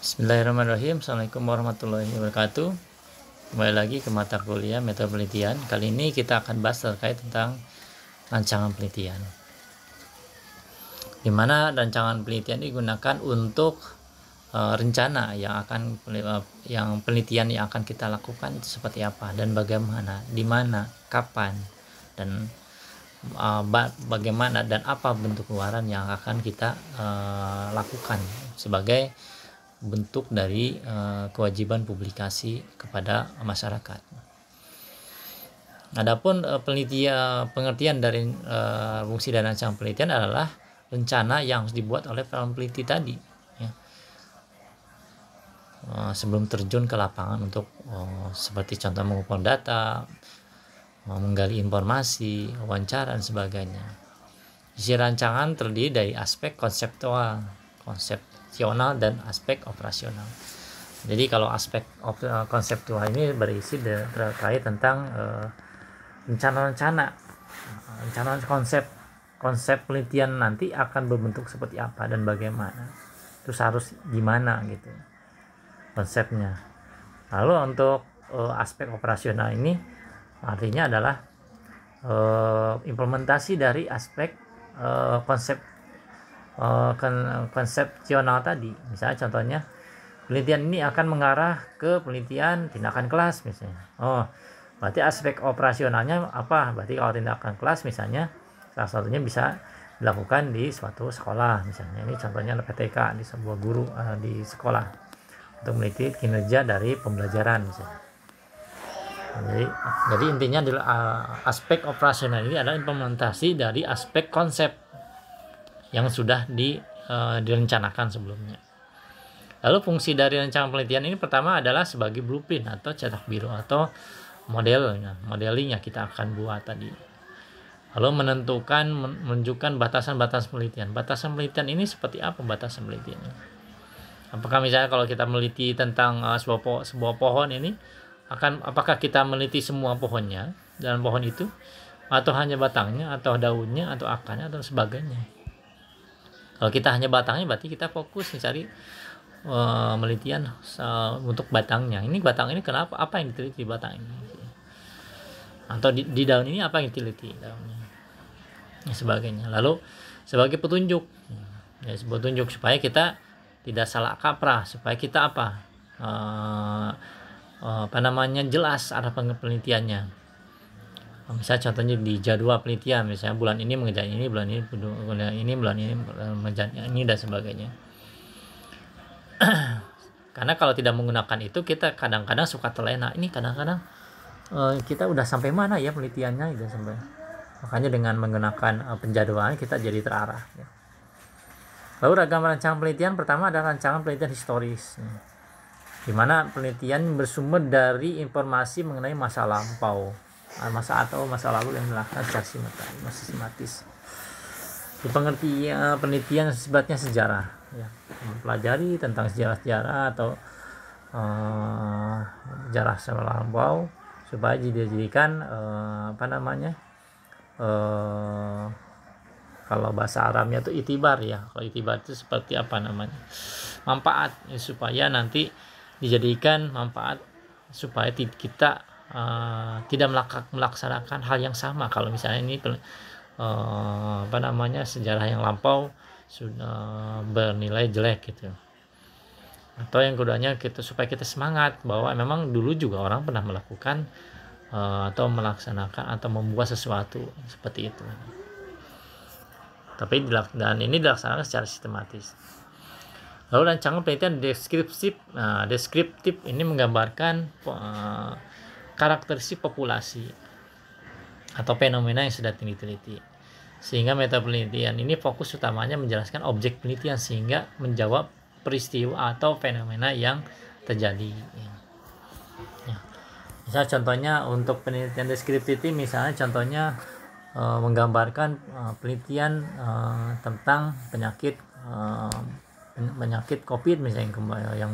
Bismillahirrahmanirrahim. Assalamualaikum warahmatullahi wabarakatuh. Kembali lagi ke mata kuliah metode penelitian. Kali ini kita akan bahas terkait tentang rancangan penelitian, di mana rancangan penelitian digunakan untuk rencana yang penelitian yang akan kita lakukan itu seperti apa dan bagaimana, di mana, kapan, dan bagaimana dan apa bentuk keluaran yang akan kita lakukan sebagai bentuk dari kewajiban publikasi kepada masyarakat. Adapun pengertian dari fungsi dan rancangan penelitian adalah rencana yang harus dibuat oleh para peneliti tadi, ya, sebelum terjun ke lapangan untuk seperti contoh mengumpulkan data, menggali informasi, wawancara dan sebagainya. Isi rancangan terdiri dari aspek konsepsional dan aspek operasional. Jadi kalau aspek konseptual ini berisi terkait tentang rencana konsep penelitian nanti akan berbentuk seperti apa dan bagaimana, terus harus gimana gitu konsepnya. Lalu untuk aspek operasional ini artinya adalah implementasi dari aspek konsepsional tadi. Misalnya contohnya penelitian ini akan mengarah ke penelitian tindakan kelas misalnya. Berarti aspek operasionalnya apa? Berarti kalau tindakan kelas misalnya salah satunya bisa dilakukan di suatu sekolah misalnya. Ini contohnya PTK di sebuah guru di sekolah untuk meneliti kinerja dari pembelajaran misalnya. Jadi intinya adalah aspek operasional ini adalah implementasi dari aspek konsep yang sudah direncanakan sebelumnya. Lalu fungsi dari rancangan penelitian ini pertama adalah sebagai blueprint atau cetak biru atau modeling yang kita akan buat tadi. Lalu menunjukkan batasan-batasan penelitian. Batasan penelitian ini seperti apa batasan penelitiannya? Apakah misalnya kalau kita meneliti tentang sebuah pohon ini, apakah kita meneliti semua pohonnya dalam pohon itu, atau hanya batangnya, atau daunnya, atau akarnya, atau sebagainya? Kalau kita hanya batangnya berarti kita fokus mencari penelitian untuk batangnya. Ini batang ini kenapa? Apa yang diteliti batang ini? Atau di daun ini apa yang diteliti daunnya? Ya, sebagainya. Lalu sebagai petunjuk, supaya kita tidak salah kaprah, supaya kita jelas arah penelitiannya. Misalnya contohnya di jadwal penelitian, misalnya bulan ini mengerjakan ini, bulan ini mengerjakan ini dan sebagainya. Karena kalau tidak menggunakan itu kita kadang-kadang suka terlena. Ini kadang-kadang kita udah sampai mana ya penelitiannya gitu sampai. Makanya dengan menggunakan penjadwalan kita jadi terarah. Ya. Lalu ragam rancangan penelitian pertama adalah rancangan penelitian historis, di mana penelitian bersumber dari informasi mengenai masa lampau, masa lalu yang dilakukan secara sistematis. Di pengertian penelitian sifatnya sejarah, ya, mempelajari tentang sejarah atau sejarah masa lampau supaya dijadikan kalau bahasa Arabnya itu itibar, ya. Kalau itibar itu seperti manfaat, ya, supaya nanti dijadikan manfaat supaya kita tidak melaksanakan hal yang sama. Kalau misalnya ini sejarah yang lampau sudah bernilai jelek gitu, atau yang keduanya supaya kita semangat bahwa memang dulu juga orang pernah melakukan atau melaksanakan atau membuat sesuatu seperti itu, tapi dan ini dilaksanakan secara sistematis. Lalu rancangan penelitian deskriptif ini menggambarkan karakteristik populasi atau fenomena yang sudah diteliti, sehingga metode penelitian ini fokus utamanya menjelaskan objek penelitian sehingga menjawab peristiwa atau fenomena yang terjadi. Ya. Misal contohnya untuk penelitian deskriptif ini, misalnya contohnya menggambarkan penelitian tentang penyakit COVID misalnya yang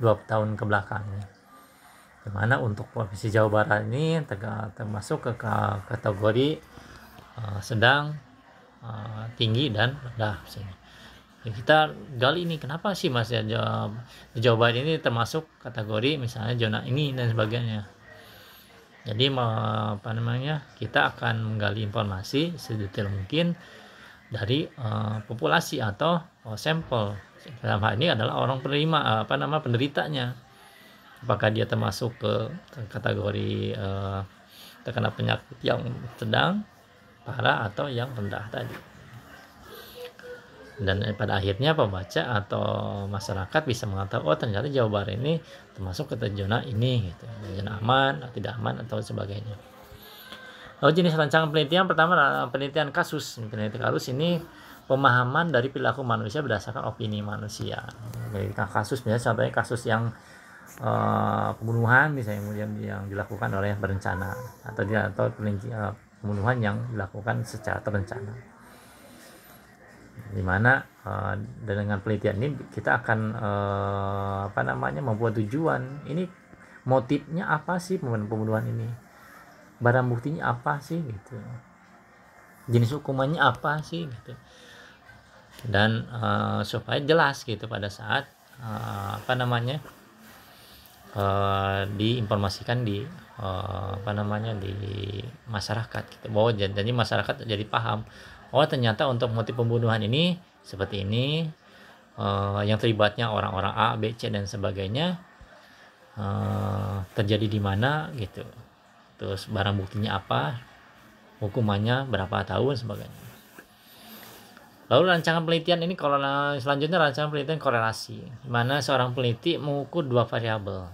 2 tahun ke belakang. Dimana untuk provinsi Jawa Barat ini termasuk ke kategori sedang, tinggi dan rendah. Kita gali ini kenapa sih Mas ya di Jawa Barat ini termasuk kategori misalnya zona ini dan sebagainya. Jadi apa namanya, kita akan menggali informasi sedetail mungkin dari populasi atau sampel. Dalam hal ini adalah orang penerima penderitanya. Apakah dia termasuk ke kategori terkena penyakit yang sedang, parah atau yang rendah tadi. Dan pada akhirnya pembaca atau masyarakat bisa mengatakan oh ternyata Jawa Barat ini termasuk ke zona ini gitu, zona aman atau tidak aman atau sebagainya. Lalu jenis rancangan penelitian pertama adalah penelitian kasus. Penelitian kasus ini pemahaman dari perilaku manusia berdasarkan opini manusia. Penelitian kasus misalnya contohnya kasus yang pembunuhan misalnya kemudian yang dilakukan oleh berencana atau pembunuhan yang dilakukan secara terencana. Dimana dengan penelitian ini kita akan membuat tujuan ini motifnya apa sih pembunuhan ini, barang buktinya apa sih gitu, jenis hukumannya apa sih gitu, dan supaya jelas gitu pada saat diinformasikan di di masyarakat gitu, bahwa jadi masyarakat jadi paham oh ternyata untuk motif pembunuhan ini seperti ini, yang terlibatnya orang-orang A, B, C dan sebagainya, terjadi di mana gitu, terus barang buktinya apa, hukumannya berapa tahun sebagainya. Lalu rancangan penelitian ini kalau selanjutnya rancangan penelitian korelasi, di mana seorang peneliti mengukur dua variabel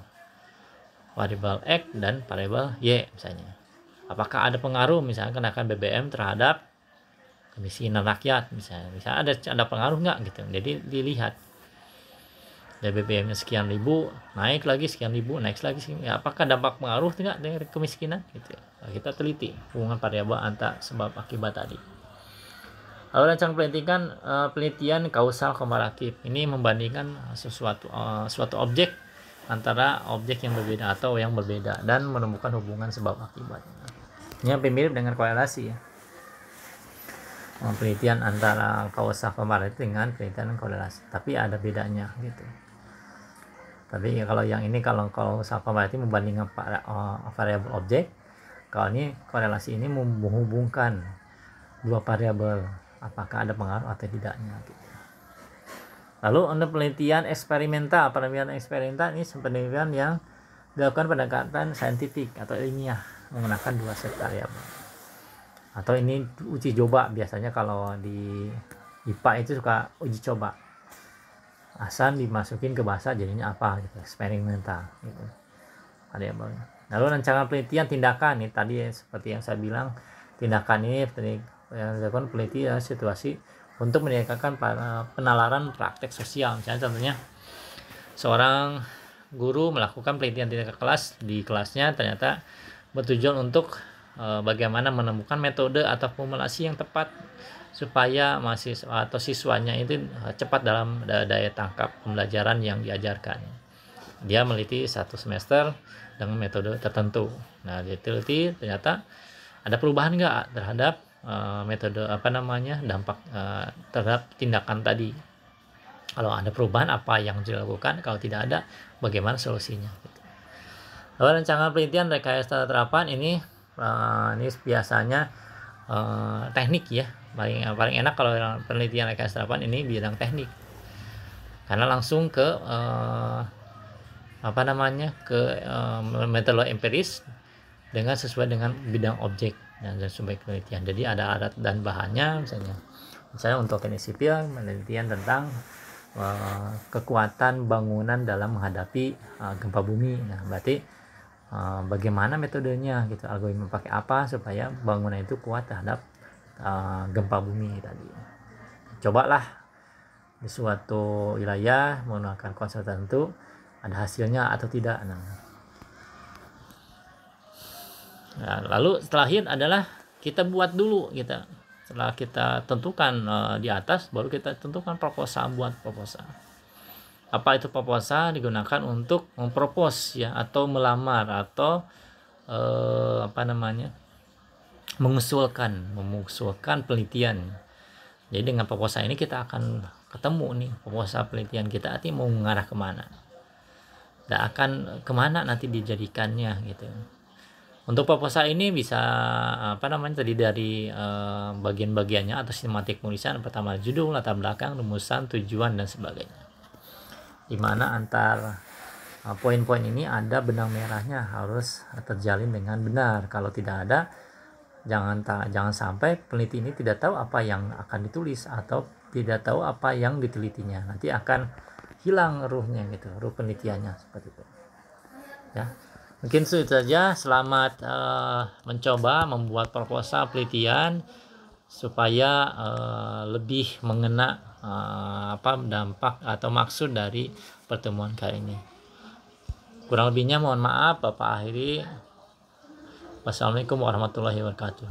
X dan variabel Y misalnya. Apakah ada pengaruh misalnya kenaikan BBM terhadap kemiskinan rakyat misalnya ada pengaruh nggak gitu. Jadi dilihat dari BBM-nya sekian ribu naik lagi sekian ribu naik lagi ya, apakah dampak pengaruh nggak dari kemiskinan gitu. Nah, kita teliti hubungan variabel antar sebab akibat tadi. Lalu rancangan penelitian kausal komparatif ini membandingkan suatu objek antara objek yang berbeda atau yang berbeda dan menemukan hubungan sebab akibat. Ini hampir mirip dengan korelasi ya. Penelitian antara kausal komparatif dengan penelitian korelasi, tapi ada bedanya gitu. Tapi kalau yang ini kalau kausal komparatif membandingkan variabel objek, kalau ini korelasi ini menghubungkan dua variabel apakah ada pengaruh atau tidaknya gitu. Lalu untuk penelitian eksperimental ini penelitian yang dilakukan pendekatan saintifik atau ilmiah menggunakan dua set variabel. Atau ini uji coba, biasanya kalau di IPA itu suka uji coba, asal dimasukin ke bahasa jadinya apa gitu, eksperimental gitu variabelnya. Lalu rancangan penelitian tindakan ini tadi seperti yang saya bilang, tindakan ini yang dilakukan peneliti situasi untuk menyediakan penalaran praktek sosial. Misalnya contohnya seorang guru melakukan penelitian tingkat kelas, di kelasnya ternyata bertujuan untuk bagaimana menemukan metode atau formulasi yang tepat supaya mahasiswa atau siswanya itu cepat dalam daya tangkap pembelajaran yang diajarkan. Dia meliti satu semester dengan metode tertentu. Nah, diteliti ternyata ada perubahan nggak terhadap metode dampak terhadap tindakan tadi. Kalau ada perubahan apa yang dilakukan, kalau tidak ada bagaimana solusinya gitu. Lalu rancangan penelitian rekayasa terapan ini biasanya teknik ya, paling enak kalau penelitian rekayasa terapan ini bidang teknik karena langsung ke metode empiris dengan sesuai dengan bidang objek dan sesuai penelitian. Jadi ada alat dan bahannya, misalnya untuk teknik sipil penelitian tentang kekuatan bangunan dalam menghadapi gempa bumi. Nah, berarti bagaimana metodenya gitu, algoritma pakai apa supaya bangunan itu kuat terhadap gempa bumi tadi. Cobalah di suatu wilayah menggunakan konsep tertentu, ada hasilnya atau tidak. Nah, lalu setelahnya adalah kita buat dulu kita. Setelah kita tentukan di atas, baru kita tentukan proposal, buat proposal. Apa itu proposal? Digunakan untuk mempropos ya, atau melamar atau mengusulkan penelitian. Jadi dengan proposal ini kita akan ketemu nih proposal penelitian kita nanti mau mengarah kemana, dan akan kemana nanti dijadikannya gitu. Untuk proposal ini bisa terdiri dari bagian-bagiannya atau sistematik penulisan. Pertama judul, latar belakang, rumusan, tujuan dan sebagainya. Dimana antar poin-poin ini ada benang merahnya, harus terjalin dengan benar. Kalau tidak ada, jangan sampai peneliti ini tidak tahu apa yang akan ditulis atau tidak tahu apa yang ditelitinya. Nanti akan hilang ruhnya gitu, ruh penelitiannya seperti itu. Ya. Mungkin itu saja. Selamat mencoba membuat proposal penelitian supaya lebih mengena dampak atau maksud dari pertemuan kali ini. Kurang lebihnya mohon maaf, Bapak akhiri. Wassalamualaikum warahmatullahi wabarakatuh.